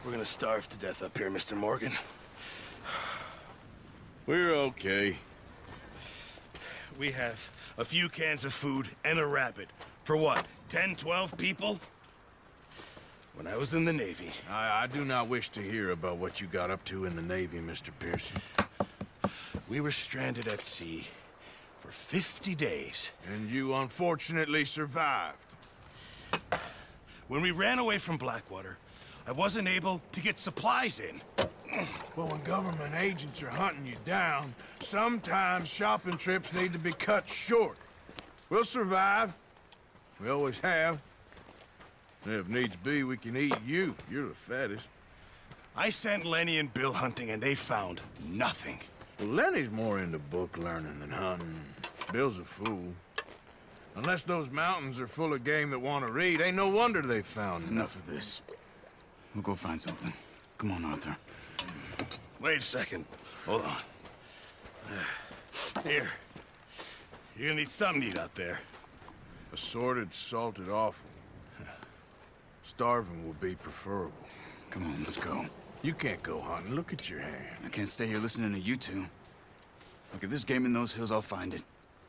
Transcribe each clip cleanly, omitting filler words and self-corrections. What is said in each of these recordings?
We're gonna starve to death up here, Mr. Morgan. We're okay. We have a few cans of food and a rabbit. For what, 10, 12 people? When I was in the Navy... I do not wish to hear about what you got up to in the Navy, Mr. Pearson. We were stranded at sea for 50 days. And you unfortunately survived. When we ran away from Blackwater, I wasn't able to get supplies in. Well, when government agents are hunting you down, sometimes shopping trips need to be cut short. We'll survive. We always have. If needs be, we can eat you. You're the fattest. I sent Lenny and Bill hunting, and they found nothing. Well, Lenny's more into book learning than hunting. Bill's a fool. Unless those mountains are full of game that want to read, ain't no wonder they found Enough of this. We'll go find something. Come on, Arthur. Wait a second. Hold on. Here. You're gonna need something to eat out there. Assorted, salted offal. Starving would be preferable. Come on, let's go. You can't go hunting. Look at your hand. I can't stay here listening to you two. Look, if there's game in those hills, I'll find it.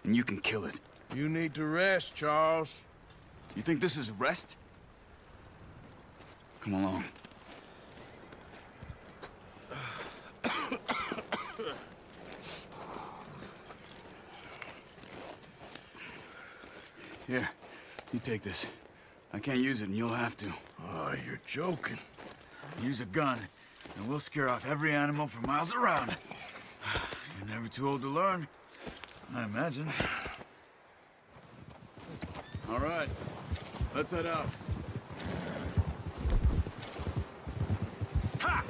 And you can kill it. You need to rest, Charles. You think this is rest? Come along. Here, you take this. I can't use it, and you'll have to. Oh, you're joking. Use a gun, and we'll scare off every animal for miles around. You're never too old to learn, I imagine. All right, let's head out. Ha!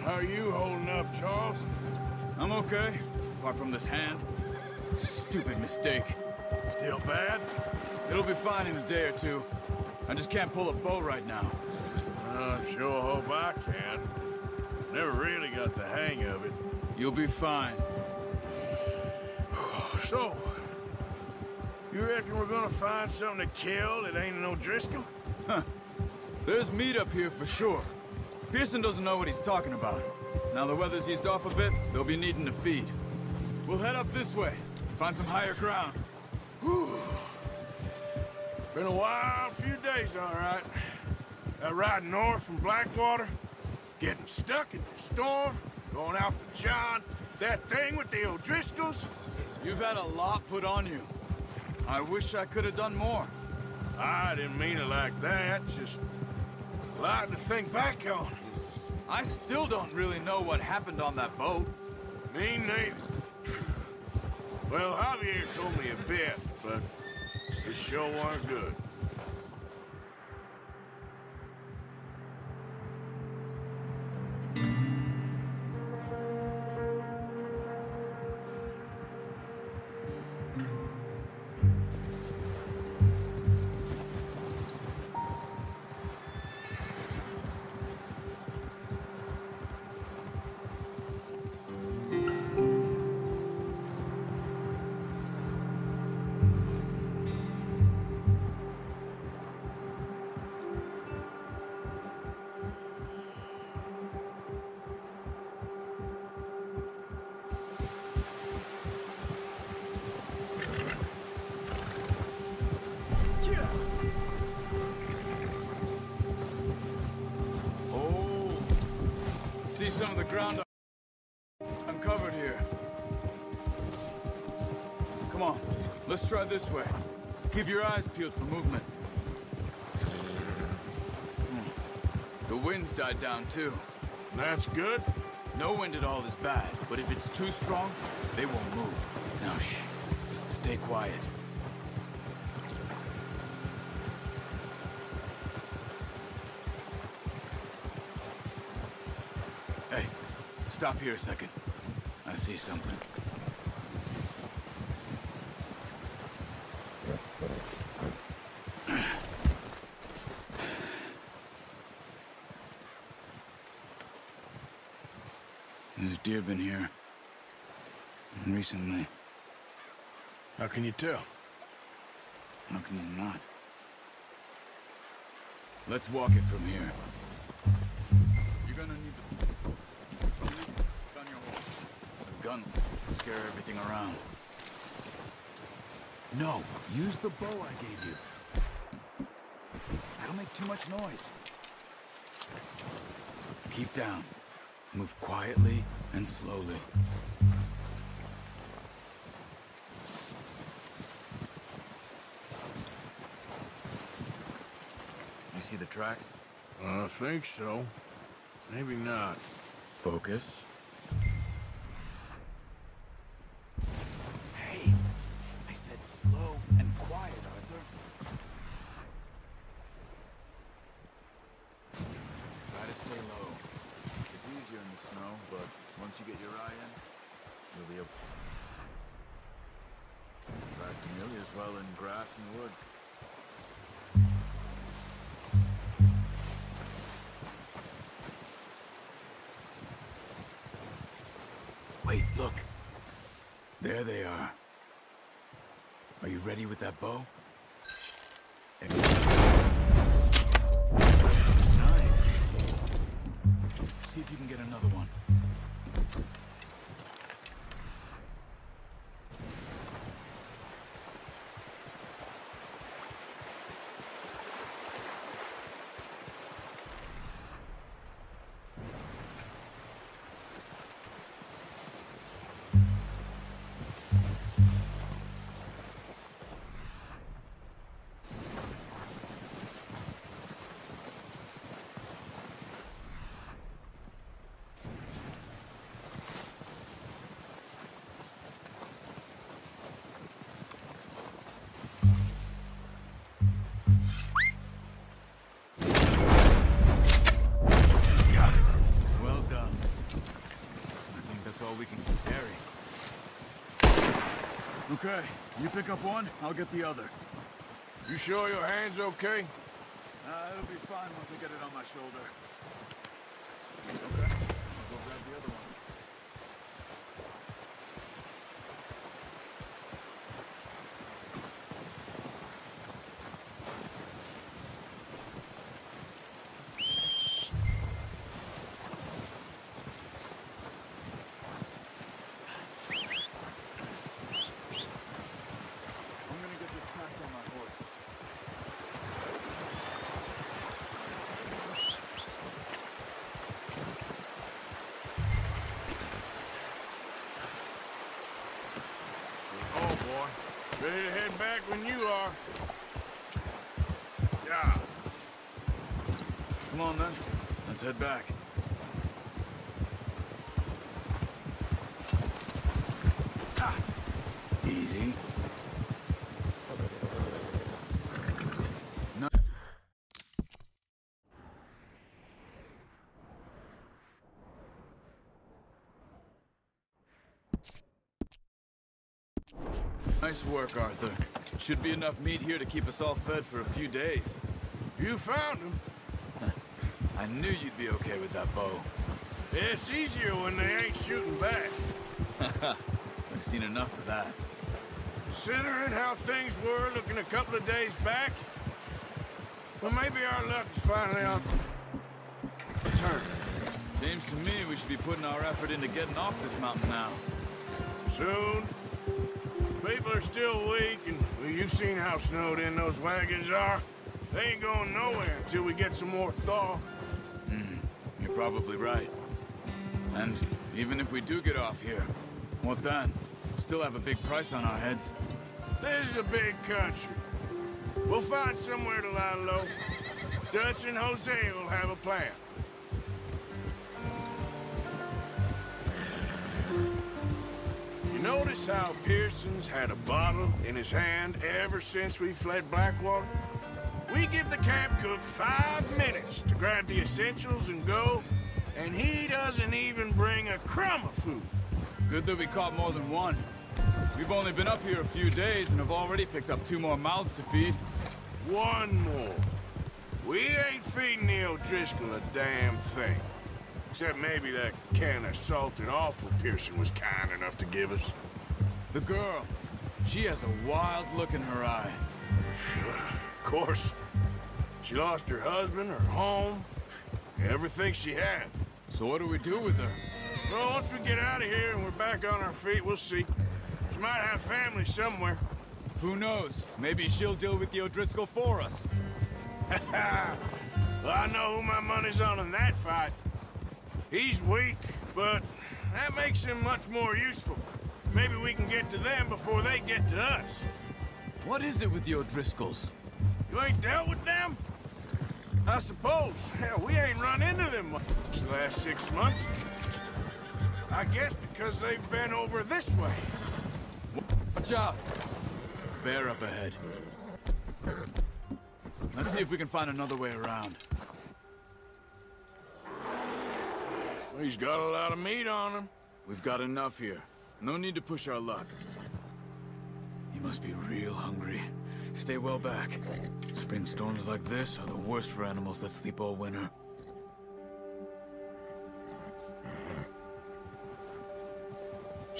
How are you holding up, Charles? I'm okay, apart from this hand. Stupid mistake. Still bad? It'll be fine in a day or two. I just can't pull a bow right now. I sure hope I can. Never really got the hang of it. You'll be fine. So, you reckon we're gonna find something to kill that ain't no Driscoll? Huh. There's meat up here for sure. Pearson doesn't know what he's talking about. Now the weather's eased off a bit, they'll be needing to feed. We'll head up this way, find some higher ground. Whew. Been a wild few days, all right. That ride north from Blackwater, getting stuck in the storm, going out for John, that thing with the O'Driscolls. You've had a lot put on you. I wish I could have done more. I didn't mean it like that, just a lot to think back on. I still don't really know what happened on that boat. Me neither. Well, Javier told me a bit, but it sure weren't good. See some of the ground uncovered here. Come on, let's try this way. Keep your eyes peeled for movement. The wind's died down too. That's good. No wind at all is bad, but if it's too strong, they won't move. Now shh, stay quiet. Hey, stop here a second. I see something. There's deer been here. Recently. How can you tell? How can you not? Let's walk it from here. You're gonna need the gun your horse. A gun will scare everything around. No, use the bow I gave you. That'll make too much noise. Keep down. Move quietly and slowly. You see the tracks? I think so. Maybe not. Focus. Hey, I said slow and quiet, Arthur. Try to stay low. It's easier in the snow, but once you get your eye in, you'll be able... Track nearly as well in grass and woods. Wait, look. There they are. Are you ready with that bow? Nice. See if you can get another one. Okay, you pick up one, I'll get the other. You sure your hand's okay? It'll be fine once I get it on my shoulder. Okay, I'll go grab the other one. Ready to head back when you are. Yeah. Come on then, let's head back. Ah. Easy. No. Nice work, Arthur. Should be enough meat here to keep us all fed for a few days. You found him. I knew you'd be okay with that bow. It's easier when they ain't shooting back. I've seen enough of that. Considering how things were looking a couple of days back, well, maybe our luck's finally on the turn. Seems to me we should be putting our effort into getting off this mountain now. Soon. People are still weak, and well, you've seen how snowed in those wagons are. They ain't going nowhere until we get some more thaw. You're probably right. And even if we do get off here, what then? Still have a big price on our heads. This is a big country. We'll find somewhere to lie low. Dutch and Jose will have a plan. You notice how Pearson's had a bottle in his hand ever since we fled Blackwater? We give the camp cook 5 minutes to grab the essentials and go, and he doesn't even bring a crumb of food. Good that we caught more than one. We've only been up here a few days and have already picked up 2 more mouths to feed. 1 more. We ain't feeding the O'Driscoll a damn thing. Except maybe that can of salted offal Pearson was kind enough to give us. The girl. She has a wild look in her eye. Of course. She lost her husband, her home, everything she had. So what do we do with her? Well, once we get out of here and we're back on our feet, we'll see. She might have family somewhere. Who knows? Maybe she'll deal with the O'Driscoll for us. Well, I know who my money's on in that fight. He's weak, but that makes him much more useful. Maybe we can get to them before they get to us. What is it with the O'Driscolls? You ain't dealt with them? I suppose. Hell, we ain't run into them much the last 6 months. I guess because they've been over this way. Watch out! Bear up ahead. Let's see if we can find another way around. He's got a lot of meat on him. We've got enough here. No need to push our luck. He must be real hungry. Stay well back. Spring storms like this are the worst for animals that sleep all winter.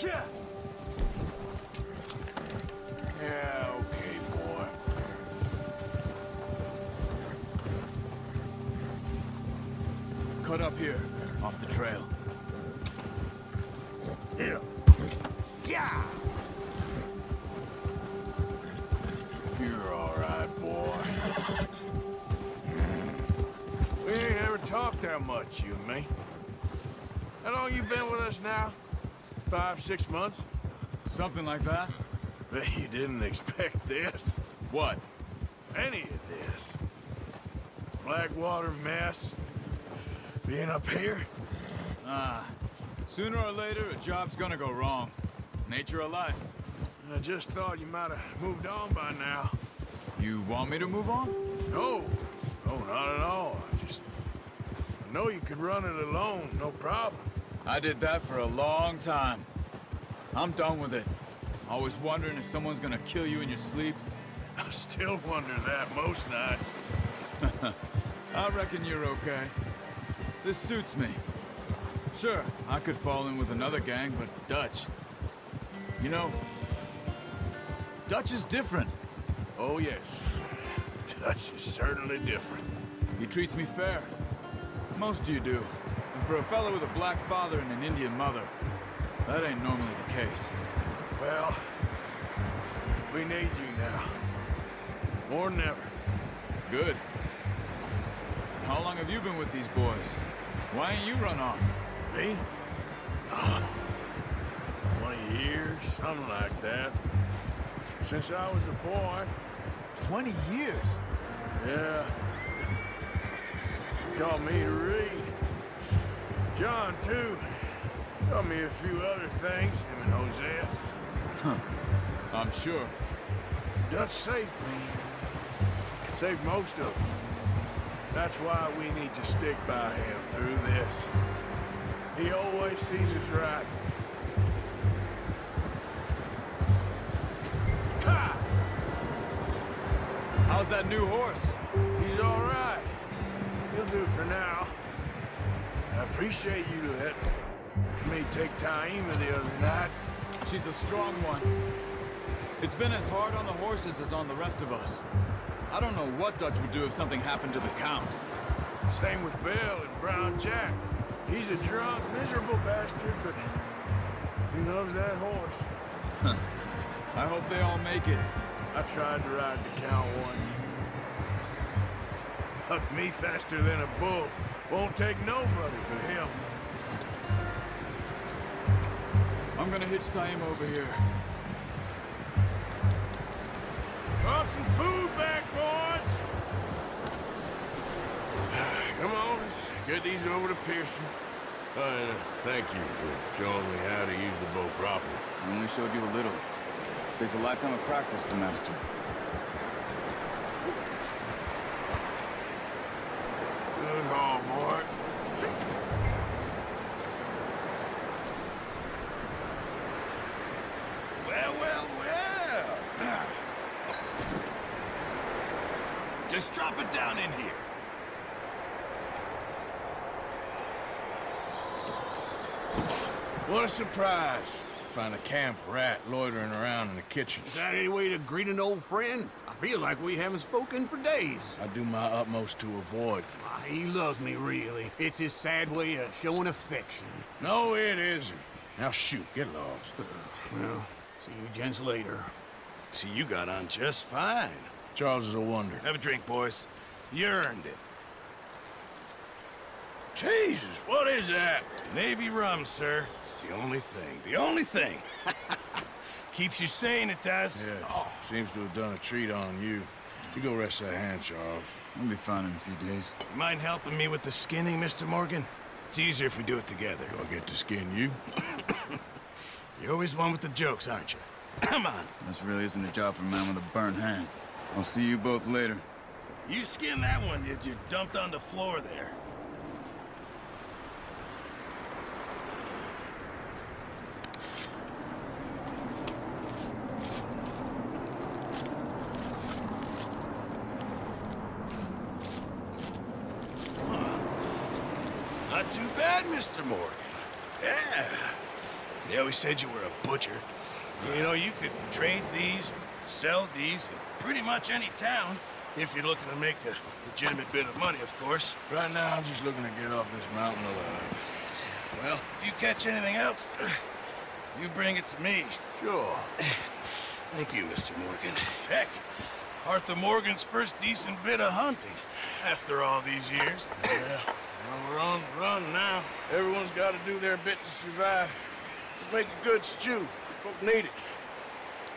Yeah. Yeah, okay, boy. Cut up here, off the trail. Yeah. Yeah. You're all right, boy. We ain't ever talked that much, you and me. How long you been with us now? 5, 6 months? Something like that? Bet you didn't expect this. What? Any of this. Blackwater mess. Being up here? Sooner or later, a job's gonna go wrong. Nature of life. I just thought you might have moved on by now. You want me to move on? No. No, not at all. I know you could run it alone, no problem. I did that for a long time. I'm done with it. Always wondering if someone's gonna kill you in your sleep. I still wonder that most nights. I reckon you're okay. This suits me. Sure, I could fall in with another gang, but Dutch... You know, Dutch is different. Oh, yes. Dutch is certainly different. He treats me fair. Most of you do. And for a fellow with a black father and an Indian mother, that ain't normally the case. Well, we need you now. More than ever. Good. How long have you been with these boys? Why ain't you run off? Me? 20 years, something like that. Since I was a boy. 20 years? Yeah. He taught me to read. John, too. Taught me a few other things, him and Hosea. Huh. I'm sure. Dutch saved me. Saved most of us. That's why we need to stick by him through this. He always sees us right. Ha! How's that new horse? He's all right. He'll do for now. I appreciate you letting me take Taima the other night. She's a strong one. It's been as hard on the horses as on the rest of us. I don't know what Dutch would do if something happened to the Count. Same with Bill and Brown Jack. He's a drunk, miserable bastard, but he loves that horse. Huh. I hope they all make it. I tried to ride the Count once. Hucked me faster than a bull. Won't take nobody but him. I'm gonna hitch Taima over here. Brought some food back, boys! Come on, let's get these over to Pearson. Thank you for showing me how to use the bow properly. I only showed you a little. Takes a lifetime of practice to master. Good haul, boy. Well. Just drop it down in here. What a surprise. Find a camp rat loitering around in the kitchen. Is that any way to greet an old friend? I Feel like we haven't spoken for days. I do my utmost to avoid. He loves me, really. It's his sad way of showing affection. No, it isn't. Now shoot, get lost. Well, see you gents later. See, you got on just fine. Charles is a wonder. Have a drink, boys. You earned it. Jesus, what is that? Navy rum, sir. It's the only thing. The only thing. Keeps you sane, it does. Yes, seems to have done a treat on you. You go rest that hand, Charles. I'll be fine in a few days. You mind helping me with the skinning, Mr. Morgan? It's easier if we do it together. Do I get to skin you? You're always one with the jokes, aren't you? Come on. This really isn't a job for a man with a burnt hand. I'll see you both later. You skin that one you dumped on the floor there. Not too bad, Mr. Morgan. Yeah. They always said you were a butcher. You know, you could trade these, sell these in pretty much any town, if you're looking to make a legitimate bit of money, of course. Right now, I'm just looking to get off this mountain alive. Well, if you catch anything else, you bring it to me. Sure. Thank you, Mr. Morgan. Heck, Arthur Morgan's first decent bit of hunting, after all these years. Yeah. Well, we're on the run now. Everyone's got to do their bit to survive. Just make a good stew. Folk need it.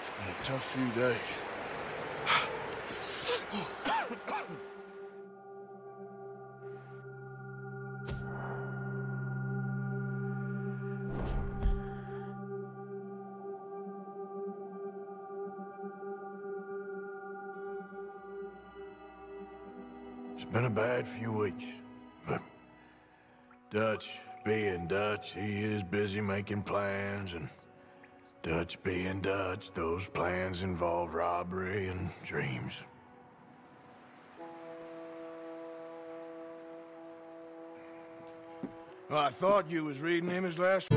It's been a tough few days. It's been a bad few weeks, but Dutch being Dutch, he is busy making plans, and Dutch being Dutch, those plans involve robbery and dreams. Well, I thought you was reading him his last...